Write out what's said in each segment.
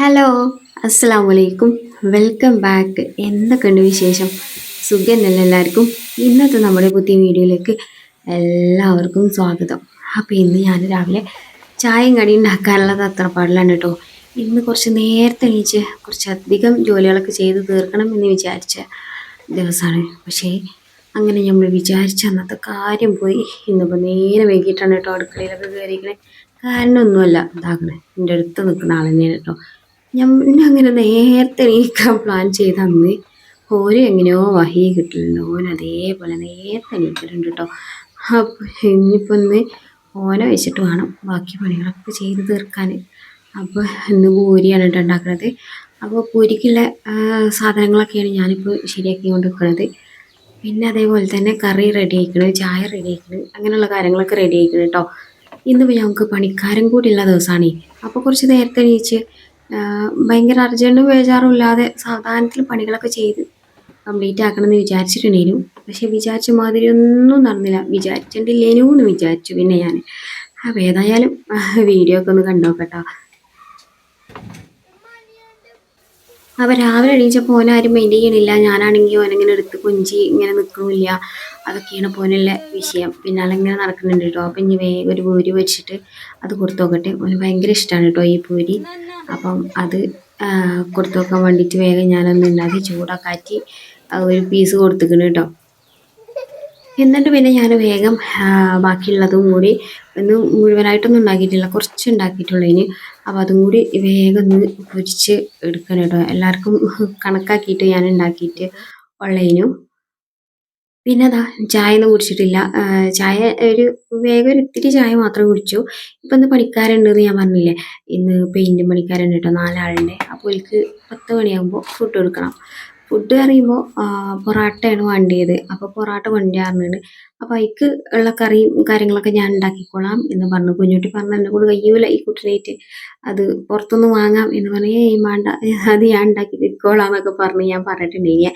Hello, അസ്സലാമു അലൈക്കും. Welcome back. എന്തൊക്കെയുണ്ട് വിശേഷം? സുഖന്നല്ലേ എല്ലാവർക്കും? ഇന്നത്തെ നമ്മുടെ പുതിയ വീഡിയോയിലേക്ക് എല്ലാവർക്കും സ്വാഗതം. അപ്പോൾ ഇന്ന് ഞാൻ രാവിലെ ചായയും കടി ഉണ്ടാക്കാനുള്ള തത്രപ്പാടിലാണ് കേട്ടോ. ഇന്ന് കുറച്ച് നേരത്തെ എണീച്ച് കുറച്ചധികം ജോലികളൊക്കെ ചെയ്ത് തീർക്കണം എന്ന് വിചാരിച്ച ദിവസമാണ്. പക്ഷേ അങ്ങനെ നമ്മൾ വിചാരിച്ച അന്നത്തെ കാര്യം പോയി. ഇന്നിപ്പോൾ നേരെ വൈകിട്ടാണ് കേട്ടോ അടുക്കളയിലൊക്കെ കയറിയിരിക്കണേ. കാരണമൊന്നുമല്ല, ഇതാകണേ എൻ്റെ അടുത്ത് നിൽക്കുന്ന ആൾ തന്നെയാണ് കേട്ടോ. അങ്ങനെ നേരത്തെ എണീക്കാൻ പ്ലാൻ ചെയ്ത അന്ന് ഓന് എങ്ങനെയോ വഹി കിട്ടലുണ്ട്. ഓൻ അതേപോലെ നേരത്തെ എണീക്കലുണ്ട് കേട്ടോ. അപ്പോൾ ഇനിയിപ്പോൾ ഇന്ന് ഓനെ വെച്ചിട്ട് വേണം ബാക്കി പണികളൊക്കെ ചെയ്ത് തീർക്കാൻ. അപ്പോൾ ഇന്ന് പൂരിയാണ് കേട്ടോ ഉണ്ടാക്കുന്നത്. അപ്പോൾ പൂരിക്കുള്ള സാധനങ്ങളൊക്കെയാണ് ഞാനിപ്പോൾ ശരിയാക്കി കൊണ്ട് നിൽക്കുന്നത്. പിന്നെ അതേപോലെ തന്നെ കറി റെഡി ആയിക്കണ്, ചായ റെഡി ആയിക്കണ്, അങ്ങനെയുള്ള കാര്യങ്ങളൊക്കെ റെഡി ആയിക്കണ് കേട്ടോ. ഇന്നിപ്പോൾ ഞങ്ങൾക്ക് പണിക്കാരും കൂടി ഉള്ള ദിവസമാണ്. അപ്പോൾ കുറച്ച് നേരത്തെ എണീച്ച് ഭയങ്കര അർജൻറ്റും ബേജാറും ഇല്ലാതെ സാവധാനത്തിൽ പണികളൊക്കെ ചെയ്ത് കംപ്ലീറ്റ് ആക്കണമെന്ന് വിചാരിച്ചിട്ടുണ്ടായിരുന്നു. പക്ഷെ വിചാരിച്ച മാതിരി ഒന്നും നടന്നില്ല. വിചാരിച്ചിട്ടില്ലേനു എന്ന് വിചാരിച്ചു പിന്നെ ഞാൻ. അപ്പോൾ ഏതായാലും വീഡിയോ ഒക്കെ ഒന്ന് കണ്ടോക്കട്ടോ. അപ്പോൾ രാവിലെ എണീച്ചപ്പോൾ ഓനാരും മൈൻഡ് ചെയ്യണില്ല. ഞാനാണെങ്കിൽ ഓനിങ്ങനെ എടുത്ത് കൊഞ്ചി ഇങ്ങനെ നിൽക്കുന്നില്ല. അതൊക്കെയാണ് പോലുള്ള വിഷയം. പിന്നാലെ ഇങ്ങനെ നടക്കുന്നുണ്ട് കേട്ടോ. അപ്പം ഇനി വേഗം ഒരു പൂരി വെച്ചിട്ട് അത് കൊടുത്തു നോക്കട്ടെ. ഓന് ഭയങ്കര ഇഷ്ടമാണ് കേട്ടോ ഈ പൂരി. അപ്പം അത് കൊടുത്തു നോക്കാൻ വേണ്ടിയിട്ട് വേഗം ഞാനൊന്ന് ഉണ്ടാക്കി ചൂടാക്കാറ്റി ഒരു പീസ് കൊടുത്തിക്കണ് കേട്ടോ. എന്നിട്ട് പിന്നെ ഞാൻ വേഗം ബാക്കിയുള്ളതും കൂടി ഒന്ന് മുഴുവനായിട്ടൊന്നും ഉണ്ടാക്കിയിട്ടില്ല, കുറച്ച് ഉണ്ടാക്കിയിട്ടുള്ളതിന്. അപ്പോൾ അതും കൂടി വേഗം ഒന്ന് പൊരിച്ച് എടുക്കണം കേട്ടോ. എല്ലാവർക്കും കണക്കാക്കിയിട്ട് ഞാൻ ഉണ്ടാക്കിയിട്ട് ഉള്ളതിനും. പിന്നെ അതാ ചായ ഒന്നും കുടിച്ചിട്ടില്ല. ചായ വേഗം ഒരു ഇത്തിരി ചായ മാത്രം കുടിച്ചു. ഇപ്പം ഇന്ന് പണിക്കാരുണ്ടെന്ന് ഞാൻ പറഞ്ഞില്ലേ. ഇന്ന് പെയിൻറ്റും പണിക്കാരുണ്ട് കേട്ടോ, 4 ആളുണ്ട്. അപ്പോൾ എനിക്ക് 10 മണിയാകുമ്പോൾ ഫുഡ് കൊടുക്കണം. ഫുഡ് പറയുമ്പോൾ പൊറാട്ടയാണ് വേണ്ടിയത്. അപ്പോൾ പൊറാട്ട കൊണ്ടുവരാറുണ്ട്. അപ്പോൾ അതിക്ക് ഉള്ള കറിയും കാര്യങ്ങളൊക്കെ ഞാൻ ഉണ്ടാക്കിക്കോളാം എന്ന് പറഞ്ഞു. കുഞ്ഞുട്ടി പറഞ്ഞു എന്നെ കൊണ്ട് കഴിയൂല ഈ കുട്ടനായിട്ട്, അത് പുറത്തുനിന്ന് വാങ്ങാം എന്ന് പറഞ്ഞ് വേണ്ട, അത് ഞാൻ ഉണ്ടാക്കി തിക്കോളാം എന്നൊക്കെ പറഞ്ഞ് ഞാൻ പറഞ്ഞിട്ടുണ്ടെങ്കിൽ.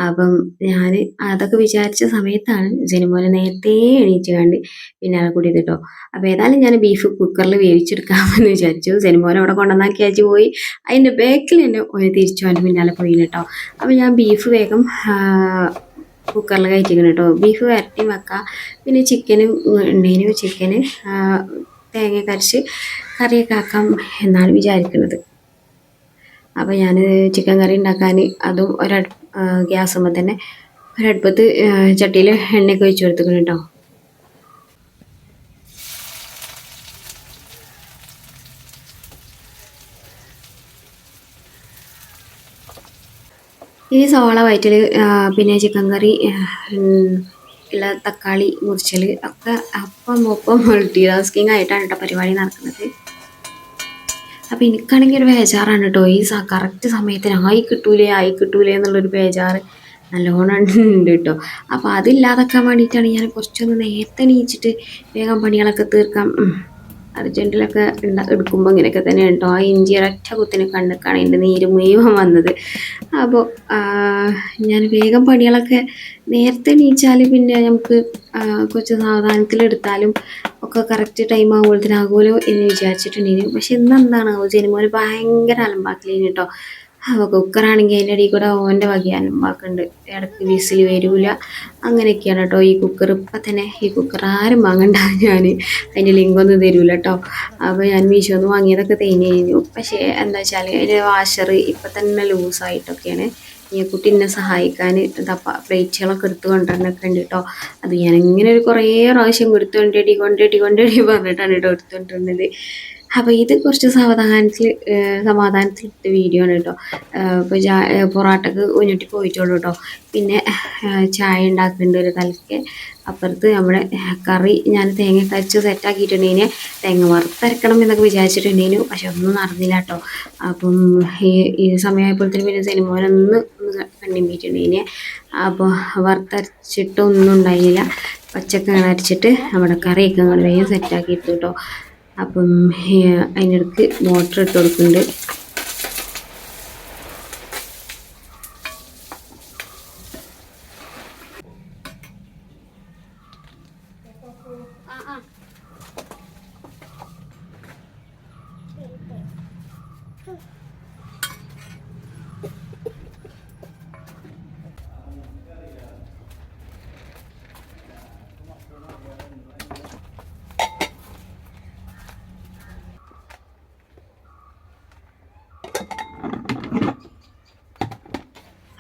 അപ്പം ഞാൻ അതൊക്കെ വിചാരിച്ച സമയത്താണ് ജനുമോനെ നേരത്തെ എണീറ്റ് കണ്ട് പിന്നാലെ കൂടിയത് കേട്ടോ. അപ്പോൾ ഏതായാലും ഞാൻ ബീഫ് കുക്കറിൽ വേവിച്ചെടുക്കാമെന്ന് വിചാരിച്ചു. ജനുമോനെ അവിടെ കൊണ്ടുവന്നാക്കി അയച്ചു പോയി. അതിൻ്റെ ബാക്കിൽ തന്നെ ഒരു തിരിച്ചു അതിൻ്റെ പിന്നാലെ പോയി കേട്ടോ. അപ്പോൾ ഞാൻ ബീഫ് വേഗം കുക്കറിൽ കയറ്റിക്കണം കേട്ടോ. ബീഫ് വരട്ടി വെക്കാം. പിന്നെ ചിക്കന് ഉണ്ടെങ്കിൽ ചിക്കന് തേങ്ങ കരച്ച് കറിയൊക്കെ ആക്കാം എന്നാണ് വിചാരിക്കുന്നത്. അപ്പോൾ ഞാൻ ചിക്കൻ കറി ഉണ്ടാക്കാൻ അതും ഗ്യാസുമ്പോൾ തന്നെ ഒരടുപ്പത്ത് ചട്ടിയിൽ എണ്ണയൊക്കെ ഒഴിച്ച് കൊടുത്തിക്കണം കേട്ടോ. ഇനി സവാള വയറ്റൽ, പിന്നെ ചിക്കൻ കറി ഉള്ള തക്കാളി മുറിച്ചൽ ഒക്കെ ഒപ്പം മൾട്ടി ടാസ്കിങ് ആയിട്ടാണ് കേട്ടോ പരിപാടി നടക്കുന്നത്. അപ്പോൾ എനിക്കാണെങ്കിൽ ഒരു ബേജാറാണ് കേട്ടോ. ഈ കറക്റ്റ് സമയത്തിന് ആയി കിട്ടൂലേ എന്നുള്ളൊരു ബേജാറ് നല്ലോണം ഉണ്ട് കേട്ടോ. അപ്പോൾ അതില്ലാതാക്കാൻ വേണ്ടിയിട്ടാണ് ഞാൻ കുറച്ചൊന്ന് നേരത്തെ എണീച്ചിട്ട് വേഗം പണികളൊക്കെ തീർക്കാം. അർജൻറ്റിലൊക്കെ എടുക്കുമ്പോൾ ഇങ്ങനെയൊക്കെ തന്നെ കേട്ടോ. ആ ഇഞ്ചി ഒരൊറ്റ കുത്തിന് കണ്ണിക്കാണ് എൻ്റെ നീര് മുഴുവൻ വന്നത്. അപ്പോൾ ഞാൻ വേഗം പണികളൊക്കെ നേരത്തെ എണീച്ചാൽ പിന്നെ നമുക്ക് കുറച്ച് സാവധാനത്തിലെടുത്താലും ഒക്കെ കറക്റ്റ് ടൈം ആകുമ്പോഴത്തേനാകുമല്ലോ എന്ന് വിചാരിച്ചിട്ടുണ്ടെങ്കിൽ. പക്ഷെ ഇന്നെന്താണാവോ ജനുമോന് ഭയങ്കര അലമ്പാക്കലേന് കേട്ടോ. അപ്പോൾ കുക്കറാണെങ്കിൽ അതിൻ്റെ ഇടയിൽ കൂടെ ഓൻ്റെ വക അലമ്പാക്കുന്നുണ്ട്. ഇടയ്ക്ക് വിസിൽ വരില്ല, അങ്ങനെയൊക്കെയാണ് കേട്ടോ ഈ കുക്കർ. ഇപ്പം തന്നെ ഈ കുക്കർ ആരും വാങ്ങണ്ട, ഞാൻ അതിൻ്റെ ലിങ്കൊന്നും തരൂല കേട്ടോ. അപ്പോൾ ഞാൻ മീഷോന്ന് വാങ്ങിയതൊക്കെ തേഞ്ഞ് കഴിഞ്ഞു. പക്ഷേ എന്താ വെച്ചാൽ അതിൻ്റെ വാഷർ ഇപ്പം തന്നെ ലൂസായിട്ടൊക്കെയാണ്. ഈ കുട്ടി എന്നെ സഹായിക്കാൻ പ്ലേറ്റുകളൊക്കെ എടുത്ത് കൊണ്ടുവരണൊക്കെ ഉണ്ട് കേട്ടോ. അത് ഞാൻ ഇങ്ങനെ കുറേ പ്രാവശ്യം കൊണ്ടുവരേണ്ടി പറഞ്ഞിട്ടാണ് കേട്ടോ എടുത്തുകൊണ്ടിരുന്നത്. അപ്പോൾ ഇത് കുറച്ച് സമാധാനത്തിൽ ഇട്ട വീഡിയോ ആണ് കേട്ടോ. ഇപ്പോൾ പൊറാട്ടക്ക് കുഞ്ഞുട്ടി പോയിട്ടുള്ളൂ കേട്ടോ. പിന്നെ ചായ ഉണ്ടാക്കുന്നുണ്ട് ഒരു തലയ്ക്ക്. അപ്പുറത്ത് നമ്മുടെ കറി ഞാൻ തേങ്ങ കരച്ച് സെറ്റാക്കിയിട്ടുണ്ടെങ്കിൽ തേങ്ങ വറുത്തരക്കണം എന്നൊക്കെ വിചാരിച്ചിട്ടുണ്ടെങ്കിൽ പക്ഷെ ഒന്നും നടന്നില്ല കേട്ടോ. അപ്പം ഈ സമയമായപ്പോഴത്തേന് പിന്നെ സിനിമോനൊന്ന് കണ്ടിപ്പിച്ചിട്ടുണ്ടെങ്കിൽ അപ്പോൾ വറുത്തരച്ചിട്ടൊന്നും ഉണ്ടായില്ല. പച്ചക്ക അരച്ചിട്ട് നമ്മുടെ കറിയൊക്കെ അങ്ങോട്ട് വേഗം സെറ്റാക്കി ഇട്ടു കേട്ടോ. അപ്പം അതിനിടയ്ക്ക് മോട്ടർ ഇട്ട് കൊടുക്കുന്നുണ്ട്.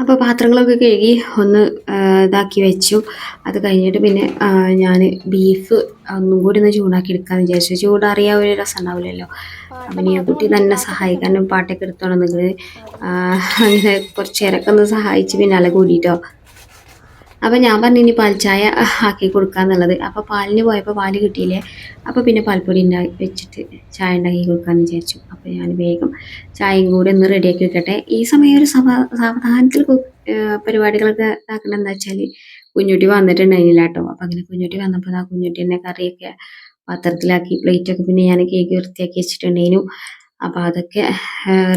അപ്പോൾ പാത്രങ്ങളൊക്കെ കഴുകി ഒന്ന് ഇതാക്കി വെച്ചു. അത് കഴിഞ്ഞിട്ട് പിന്നെ ഞാൻ ബീഫ് ഒന്നും കൂടി ഒന്ന് ചൂടാക്കി എടുക്കാമെന്ന് വിചാരിച്ചു. ചൂടാറിയാൽ ഒരു രസം ഉണ്ടാവില്ലല്ലോ. അപ്പം ഈ കുട്ടി തന്നെ സഹായിക്കാനും പാട്ടൊക്കെ എടുത്തോണം നിങ്ങൾ അങ്ങനെ കുറച്ച് നേരമൊക്കെ ഒന്ന് സഹായിച്ച് പിന്നാലെ കൂടിയിട്ടോ. അപ്പം ഞാൻ പറഞ്ഞു ഇനി പാൽച്ചായ ആക്കി കൊടുക്കാന്നുള്ളത്. അപ്പോൾ പാലിന് പോയപ്പോൾ പാല് കിട്ടിയില്ലേ, അപ്പോൾ പിന്നെ പാൽപ്പൊടി വെച്ചിട്ട് ചായ ഉണ്ടാക്കി കൊടുക്കാമെന്ന് വിചാരിച്ചു. അപ്പോൾ ഞാൻ വേഗം ചായയും കൂടി ഒന്ന് റെഡിയാക്കി വെക്കട്ടെ. ഈ സമയം ഒരു സാവധാനത്തിൽ പരിപാടികളൊക്കെ ഇതാക്കണം. എന്താ വെച്ചാൽ കുഞ്ഞുട്ടി വന്നിട്ടുണ്ടായിരുന്നില്ല കേട്ടോ. അപ്പം അങ്ങനെ കുഞ്ഞുട്ടി വന്നപ്പോൾ ആ കുഞ്ഞുട്ടി തന്നെ കറിയൊക്കെ പാത്രത്തിലാക്കി പ്ലേറ്റൊക്കെ പിന്നെ ഞാൻ കേക്ക് വൃത്തിയാക്കി വെച്ചിട്ടുണ്ടായിരുന്നു. അപ്പോൾ അതൊക്കെ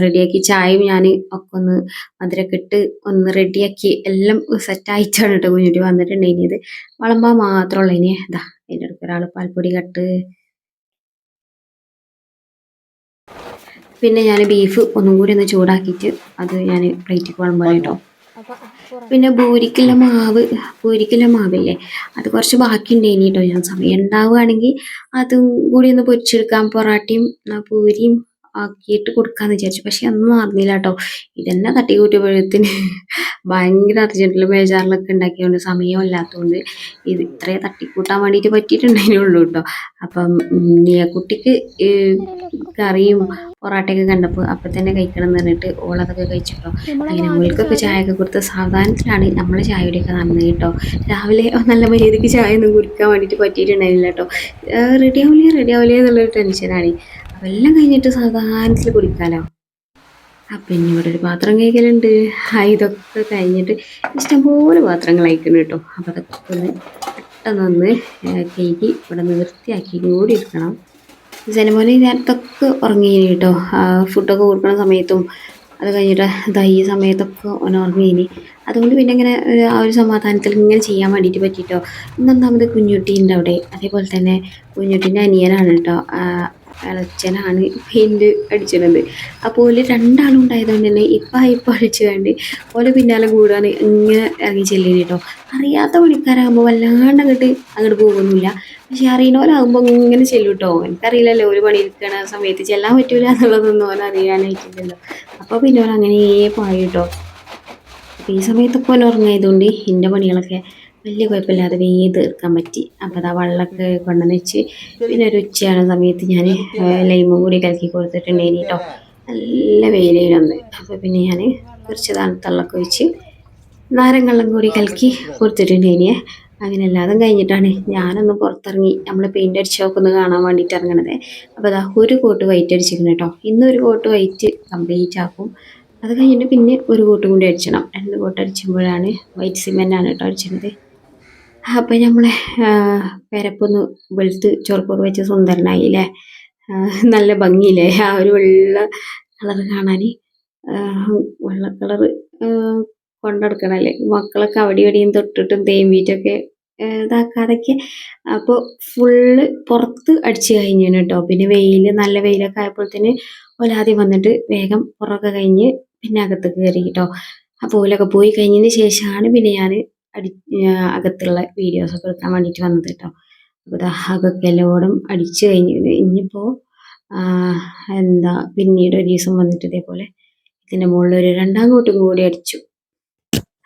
റെഡിയാക്കി ചായയും ഞാൻ ഒക്കെ ഒന്ന് മധുരമൊക്കെ ഇട്ട് ഒന്ന് റെഡിയാക്കി എല്ലാം സെറ്റായിട്ടാണ് കേട്ടോ കുഞ്ഞുട്ടി വന്നിട്ടുണ്ടായിരുന്നത്. വിളമ്പാൻ മാത്രമുള്ള ഇനി ഇതാ അതിൻ്റെ അടുത്ത് ഒരാൾ പാൽപ്പൊടി കട്ട്. പിന്നെ ഞാൻ ബീഫ് ഒന്നും കൂടി ഒന്ന് ചൂടാക്കിയിട്ട് അത് ഞാൻ പ്ലേറ്റിൽ വിളമ്പാൻ കേട്ടോ. പിന്നെ പൂരിക്കുള്ള മാവില്ലേ, അത് കുറച്ച് ബാക്കി ഉണ്ടായിനി കേട്ടോ. ഞാൻ സമയം ഉണ്ടാവുകയാണെങ്കിൽ അതും കൂടി ഒന്ന് പൊരിച്ചെടുക്കാം, പൊറാട്ടയും പൂരിയും ആക്കിയിട്ട് കൊടുക്കാന്ന് വിചാരിച്ചു. പക്ഷെ ഒന്നും അറിഞ്ഞില്ല കേട്ടോ. ഇതന്നെ തട്ടിക്കൂട്ടിയപ്പോഴത്തിന് ഭയങ്കര അർജന്റിലും ബേജാറിലൊക്കെ ഉണ്ടാക്കിയതുകൊണ്ട് സമയം ഇല്ലാത്തതുകൊണ്ട് ഇത് ഇത്രയും തട്ടിക്കൂട്ടാൻ വേണ്ടിയിട്ട് പറ്റിയിട്ടുണ്ടായിരുന്നുള്ളൂ കേട്ടോ. അപ്പം കുട്ടിക്ക് കറിയും പൊറാട്ടയൊക്കെ കണ്ടപ്പോൾ അപ്പം തന്നെ കഴിക്കണം എന്ന് പറഞ്ഞിട്ട് ഓളതൊക്കെ കഴിച്ചിട്ടോ. അങ്ങനെ ഓൾക്കൊക്കെ ചായയൊക്കെ കൊടുത്ത് സാവധാനത്തിലാണ് നമ്മളെ ചായയുടെയൊക്കെ നടന്നത് കേട്ടോ. രാവിലെ നല്ല മര്യാദയ്ക്ക് ചായ ഒന്നും കുടിക്കാൻ വേണ്ടിയിട്ട് പറ്റിയിട്ടുണ്ടായിരുന്നില്ല കേട്ടോ. റെഡിയാവില്ലേ എന്നുള്ളൊരു ടെൻഷനാണ്. അപ്പം എല്ലാം കഴിഞ്ഞിട്ട് സാവധാനത്തിൽ കുടിക്കാമല്ലോ. പിന്നെ ഇവിടെ ഒരു പാത്രം കഴിക്കലുണ്ട്. ഇതൊക്കെ കഴിഞ്ഞിട്ട് ഇഷ്ടംപോലെ പാത്രങ്ങൾ കഴിക്കണം കേട്ടോ. അപ്പം അതൊക്കെ ഒന്ന് പെട്ടെന്നൊന്ന് കേക്ക് ഇവിടെ നിന്ന് വൃത്തിയാക്കി കൂടി എടുക്കണം. ജനമോനെ നേരത്തൊക്കെ ഉറങ്ങിയിനി കേട്ടോ. ഫുഡൊക്കെ കൊടുക്കുന്ന സമയത്തും അത് കഴിഞ്ഞിട്ട് ഈ സമയത്തൊക്കെ ഓൻ ഉറങ്ങിയിനി. അതുകൊണ്ട് പിന്നെ ഇങ്ങനെ ആ ഒരു സമാധാനത്തിൽ ഇങ്ങനെ ചെയ്യാൻ വേണ്ടിയിട്ട് പറ്റിയിട്ടോ. ഇന്നൊന്നാമത് കുഞ്ഞുട്ടീൻ്റെ അവിടെ, അതേപോലെ തന്നെ കുഞ്ഞുട്ടീൻ്റെ അനിയനാണ് കേട്ടോ, ഇളച്ചനാണ് പെയിൻറ്റ് അടിച്ചിരുന്നത്. അപ്പോൾ ഓല് രണ്ടാളും ഉണ്ടായതുകൊണ്ട് തന്നെ ഇപ്പം അടിച്ചു കണ്ട് ഓലെ പിന്നാലെ കൂടാണ് ഇങ്ങനെ ഇറങ്ങി ചെല്ലിന് കേട്ടോ. അറിയാത്ത പണിക്കാരാകുമ്പോൾ വല്ലാണ്ട് അങ്ങോട്ട് പോകുന്നില്ല. പക്ഷെ അറിയണോലാകുമ്പോൾ ഇങ്ങനെ ചെല്ലും കേട്ടോ. എനിക്കറിയില്ലല്ലോ ഒരു പണിയിരിക്കണ സമയത്ത് ചെല്ലാൻ പറ്റൂല എന്നുള്ളതൊന്നും ഓൻ അറിയാനായിട്ടില്ലല്ലോ. അപ്പോൾ പിന്നെ ഓൻ അങ്ങനെ പായും കേട്ടോ. അപ്പോൾ ഈ സമയത്തൊക്കെ ഓൻ ഉറങ്ങായതുകൊണ്ട് എൻ്റെ പണികളൊക്കെ വലിയ കുഴപ്പമില്ലാതെ വേഗം തീർക്കാൻ പറ്റി. അപ്പോൾ അതാ വെള്ളമൊക്കെ കൊണ്ടുവന്ന് വെച്ച് പിന്നെ ഒരു ഉച്ചയാണ് സമയത്ത് ഞാൻ ലൈമും കൂടി കലക്കി കൊടുത്തിട്ടുണ്ടായിനി കേട്ടോ. നല്ല വെയിലൊന്ന്. അപ്പോൾ പിന്നെ ഞാൻ കുറച്ച് തണുത്തള്ളൊക്കെ ഒഴിച്ച് നാരങ്ങള്ളം കൂടി കലക്കി കൊടുത്തിട്ടുണ്ടായിനി. അങ്ങനെ എല്ലാതും കഴിഞ്ഞിട്ടാണ് ഞാനൊന്ന് പുറത്തിറങ്ങി നമ്മൾ പെയിൻ്റ് അടിച്ചൊക്കെ ഒന്ന് കാണാൻ വേണ്ടിയിട്ട് ഇറങ്ങണത്. അപ്പോൾ അതാ ഒരു കോട്ട് വൈറ്റ് അടിച്ചിരിക്കണം കേട്ടോ. ഇന്നൊരു കോട്ട് വൈറ്റ് കംപ്ലീറ്റ് ആക്കും. അത് കഴിഞ്ഞിട്ട് പിന്നെ ഒരു കോട്ടും കൂടി അടിച്ചണം. 2 കോട്ട് അടിച്ചുമ്പോഴാണ് വൈറ്റ് സിമെൻ്റാണ് കേട്ടോ അടിച്ചത്. അപ്പം നമ്മളെ പെരപ്പൊന്ന് വെളുത്ത് ചൊറുക്കൊക്കെ വെച്ച് സുന്ദരനായില്ലേ, നല്ല ഭംഗിയില്ലേ ആ ഒരു വെള്ള കളറ് കാണാൻ. വെള്ള കളറ് കൊണ്ടെടുക്കണല്ലേ മക്കളൊക്കെ അവിടെ ഇവിടെയും തൊട്ടിട്ടും തേമ്പിയിട്ടൊക്കെ ഇതാക്കാതൊക്കെ. അപ്പോൾ ഫുള്ള് പുറത്ത് അടിച്ച് കഴിഞ്ഞു കേട്ടോ. പിന്നെ നല്ല വെയിലൊക്കെ ആയപ്പോഴത്തേന് ഓലാദ്യം വന്നിട്ട് വേഗം പുറമൊക്കെ കഴിഞ്ഞ് പിന്നെ അകത്തേക്ക് കയറി കേട്ടോ. അപ്പോൾ ഓലൊക്കെ പോയി കഴിഞ്ഞതിന് ശേഷമാണ് പിന്നെ ഞാൻ അകത്തുള്ള വീഡിയോസൊക്കെ എടുക്കാൻ വേണ്ടിയിട്ട് വന്നത് കേട്ടോ. അപ്പോൾ അതൊക്കെ എല്ലാവരും അടിച്ച് കഴിഞ്ഞു. ഇനിയിപ്പോൾ പിന്നീട് ഒരു ദിവസം വന്നിട്ട് ഇതേപോലെ ഇതിൻ്റെ മുകളിൽ ഒരു 2ാം കോട്ടും കൂടി അടിച്ചു.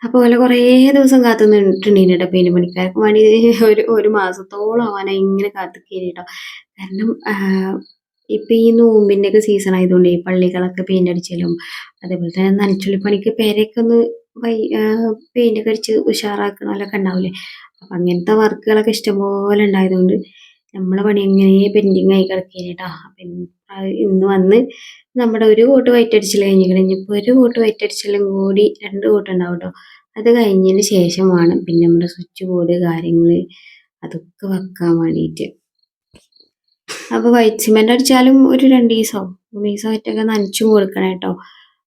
അപ്പോൾ ഓല കുറേ ദിവസം കാത്തു നിന്നിട്ടുണ്ടെങ്കിൽ കേട്ടോ. പെയിൻറ്റ് പണിക്കാർക്ക് വേണ്ടി ഒരു മാസത്തോളം ആവാനായി ഇങ്ങനെ കാത്തിക്കേനി കേട്ടോ. കാരണം ഇപ്പം ഈ നോമ്പിൻ്റെയൊക്കെ സീസൺ ആയതുകൊണ്ട് ഈ പള്ളികളൊക്കെ പെയിൻ്റ് അടിച്ചാലും അതേപോലെ തന്നെ നനച്ചുള്ളിപ്പണിക്ക് പേരൊക്കെ ഒന്ന് പെയിൻ്റൊക്കെ അടിച്ച് ഉഷാറാക്കണമല്ലൊക്കെ ഉണ്ടാവില്ലേ. അപ്പം അങ്ങനത്തെ വർക്കുകളൊക്കെ ഇഷ്ടംപോലെ ഉണ്ടായതുകൊണ്ട് നമ്മളെ പണി എങ്ങനെ പെൻഡിങ് ആയി കിടക്കേനി കേട്ടോ. അപ്പം ഇന്ന് വന്ന് നമ്മുടെ ഒരു കോട്ട് വൈറ്റ് അടിച്ചിൽ കഴിഞ്ഞിരിക്കണം. ഇനിയിപ്പോൾ ഒരു കോട്ട് വൈറ്റ് അടിച്ചാലും കൂടി 2 കോട്ട് ഉണ്ടാവും കേട്ടോ. അത് കഴിഞ്ഞതിന് ശേഷമാണ് പിന്നെ നമ്മുടെ സ്വിച്ച് ബോർഡ് കാര്യങ്ങൾ അതൊക്കെ വെക്കാൻ വേണ്ടിയിട്ട്. അപ്പോൾ വൈറ്റ് സിമെൻ്റ് അടിച്ചാലും ഒരു 2 ദിവസമോ 3 ദിവസമായിട്ടൊക്കെ നനച്ചും കൊടുക്കണം കേട്ടോ.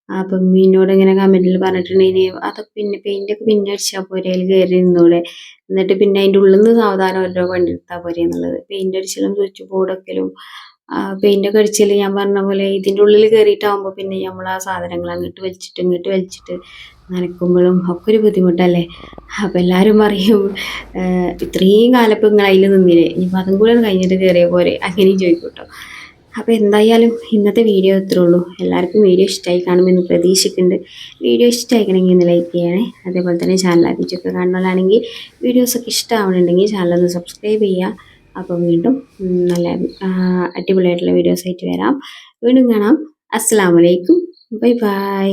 അപ്പം എന്നോട് ഇങ്ങനെ കമൻറ്റിൽ പറഞ്ഞിട്ടുണ്ടെങ്കിൽ അതൊക്കെ പിന്നെ പെയിൻ്റൊക്കെ പിന്നെ അടിച്ചാൽ പോരെ, അതിൽ കയറി നിന്നൂടെ, എന്നിട്ട് പിന്നെ അതിൻ്റെ ഉള്ളിൽ നിന്ന് സാവധാനം ഓരോ വണ്ടി എടുത്താൽ പോരെ എന്നുള്ളത്. പെയിൻ്റ് അടിച്ചാലും സ്വിച്ച് ബോർഡൊക്കെയും പെയിൻ്റൊക്കെ അടിച്ചാൽ ഞാൻ പറഞ്ഞ പോലെ ഇതിൻ്റെ ഉള്ളിൽ കയറിയിട്ടാകുമ്പോൾ പിന്നെ നമ്മൾ ആ സാധനങ്ങൾ ഇങ്ങോട്ട് വലിച്ചിട്ട് നനയ്ക്കുമ്പോഴും ഒക്കെ ഒരു ബുദ്ധിമുട്ടല്ലേ. അപ്പം എല്ലാവരും പറയും ഇത്രയും കാലം ഇപ്പം നിങ്ങൾ അതിൽ നിന്നില്ലേ, ഇനിയിപ്പോൾ അതും കൂടെ കഴിഞ്ഞിട്ട് കയറിയ പോരെ, അങ്ങനെയും ചോദിക്കും കേട്ടോ. അപ്പോൾ എന്തായാലും ഇന്നത്തെ വീഡിയോ ഇത്രേ ഉള്ളൂ. എല്ലാവർക്കും വീഡിയോ ഇഷ്ടമായി കാണുമെന്ന് പ്രതീക്ഷിക്കുന്നുണ്ട്. വീഡിയോ ഇഷ്ടമായിക്കണമെങ്കിൽ ഒന്ന് ലൈക്ക് ചെയ്യണേ. അതേപോലെ തന്നെ ചാനൽ ആദ്യമൊക്കെ കാണുന്നതാണെങ്കിൽ വീഡിയോസൊക്കെ ഇഷ്ടമാവുന്നുണ്ടെങ്കിൽ ചാനലൊന്ന് സബ്സ്ക്രൈബ് ചെയ്യുക. അപ്പം വീണ്ടും നല്ല അടിപൊളിയായിട്ടുള്ള വീഡിയോസ് ആയിട്ട് വരാം. വീണ്ടും കാണാം. അസ്സലാമു അലൈക്കും. Bye bye.